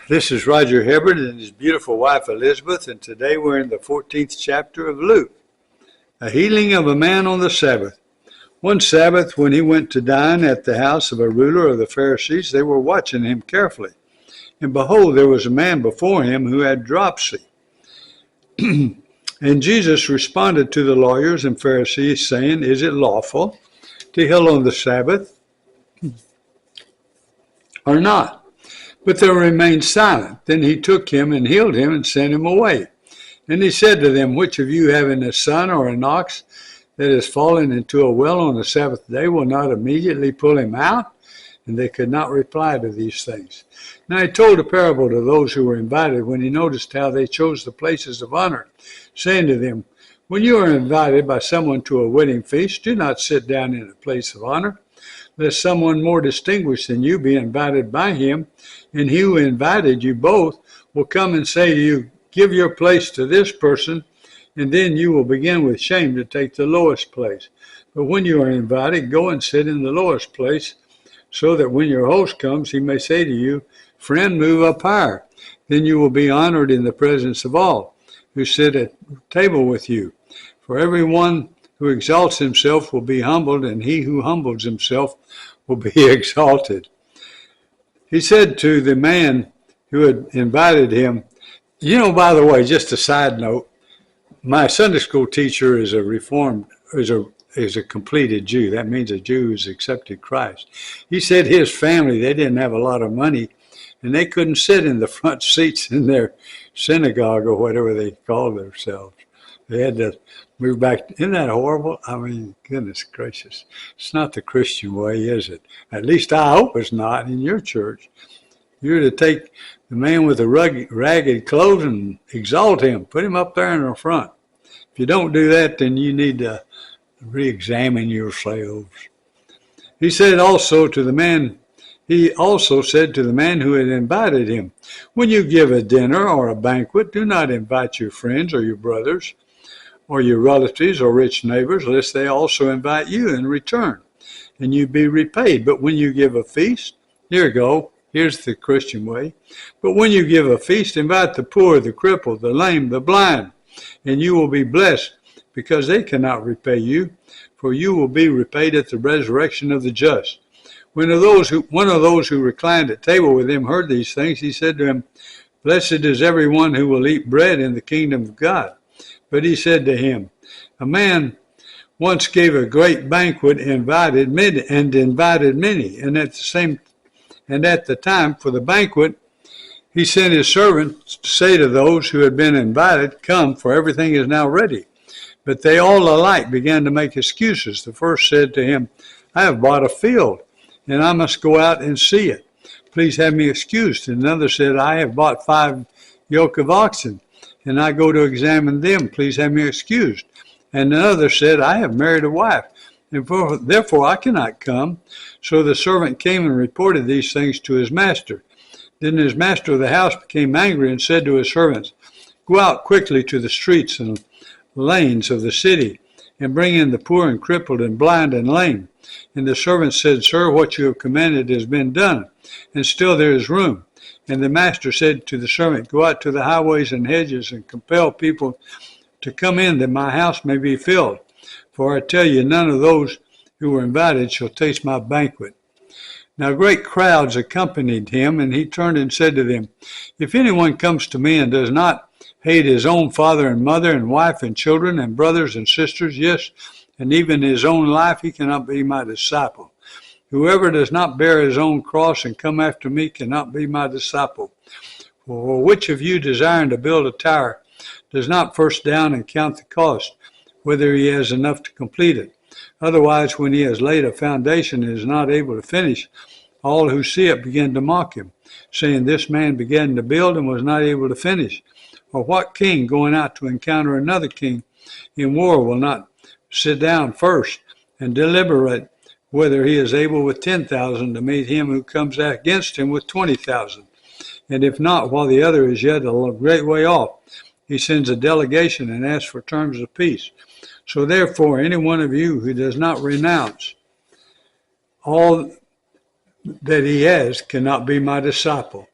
This is Roger Hibbard and his beautiful wife Elizabeth, and today we're in the 14th chapter of Luke, a healing of a man on the Sabbath. One Sabbath, when he went to dine at the house of a ruler of the Pharisees, they were watching him carefully. And behold, there was a man before him who had dropsy. And Jesus responded to the lawyers and Pharisees, saying, "Is it lawful to heal on the Sabbath or not?" But they remained silent. Then he took him and healed him and sent him away. And he said to them, "Which of you having a son or an ox that has fallen into a well on the Sabbath day will not immediately pull him out?" And they could not reply to these things. Now he told a parable to those who were invited when he noticed how they chose the places of honor, saying to them, "When you are invited by someone to a wedding feast, do not sit down in a place of honor, lest someone more distinguished than you be invited by him, and he who invited you both will come and say to you, 'Give your place to this person,' and then you will begin with shame to take the lowest place. But when you are invited, go and sit in the lowest place, so that when your host comes, he may say to you, 'Friend, move up higher.' Then you will be honored in the presence of all who sit at table with you. For everyone who exalts himself will be humbled, and he who humbles himself will be exalted." He said to the man who had invited him, by the way, just a side note, my Sunday school teacher is a completed Jew. That means a Jew who's accepted Christ. He said his family, they didn't have a lot of money, and they couldn't sit in the front seats in their synagogue or whatever they called themselves. They had to move back. Isn't that horrible? I mean, goodness gracious. It's not the Christian way, is it? At least I hope it's not in your church. You're to take the man with the ragged clothes and exalt him. Put him up there in the front. If you don't do that, then you need to re-examine yourselves. He also said to the man who had invited him, "When you give a dinner or a banquet, do not invite your friends or your brothers or your relatives or rich neighbors, lest they also invite you in return, and you be repaid. But when you give a feast," here's the Christian way, "but when you give a feast, invite the poor, the crippled, the lame, the blind, and you will be blessed, because they cannot repay you, for you will be repaid at the resurrection of the just." One of those who reclined at table with him heard these things. He said to him, "Blessed is everyone who will eat bread in the kingdom of God." But he said to him, "A man once gave a great banquet and invited many, and at the time for the banquet, he sent his servant to say to those who had been invited, 'Come, for everything is now ready.' But they all alike began to make excuses. The first said to him, 'I have bought a field, and I must go out and see it. Please have me excused.' And another said, 'I have bought 5 yoke of oxen, and I go to examine them. Please have me excused.' And another said, 'I have married a wife, and therefore I cannot come.' So the servant came and reported these things to his master. Then his master of the house became angry and said to his servants, 'Go out quickly to the streets and lanes of the city, and bring in the poor and crippled and blind and lame.' And the servant said, 'Sir, what you have commanded has been done, and still there is room.' And the master said to the servant, 'Go out to the highways and hedges and compel people to come in, that my house may be filled. For I tell you, none of those who were invited shall taste my banquet.' Now great crowds accompanied him, and he turned and said to them, 'If anyone comes to me and does not hate his own father and mother and wife and children and brothers and sisters, yes, and even his own life, he cannot be my disciple. Whoever does not bear his own cross and come after me cannot be my disciple. For which of you, desiring to build a tower, does not first down and count the cost, whether he has enough to complete it? Otherwise, when he has laid a foundation and is not able to finish, all who see it begin to mock him, saying, 'This man began to build and was not able to finish.' Or what king, going out to encounter another king in war, will not sit down first and deliberate whether he is able with 10,000 to meet him who comes against him with 20,000? And if not, while the other is yet a great way off, he sends a delegation and asks for terms of peace. So therefore, any one of you who does not renounce all that he has cannot be my disciple.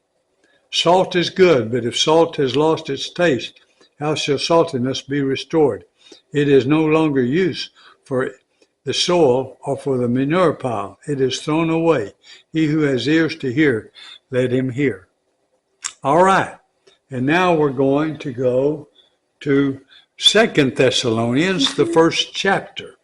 Salt is good, but if salt has lost its taste, how shall saltiness be restored? It is no longer used for the soil or for the manure pile. It is thrown away. He who has ears to hear, let him hear. All right. And now we're going to go to 2 Thessalonians, the first chapter.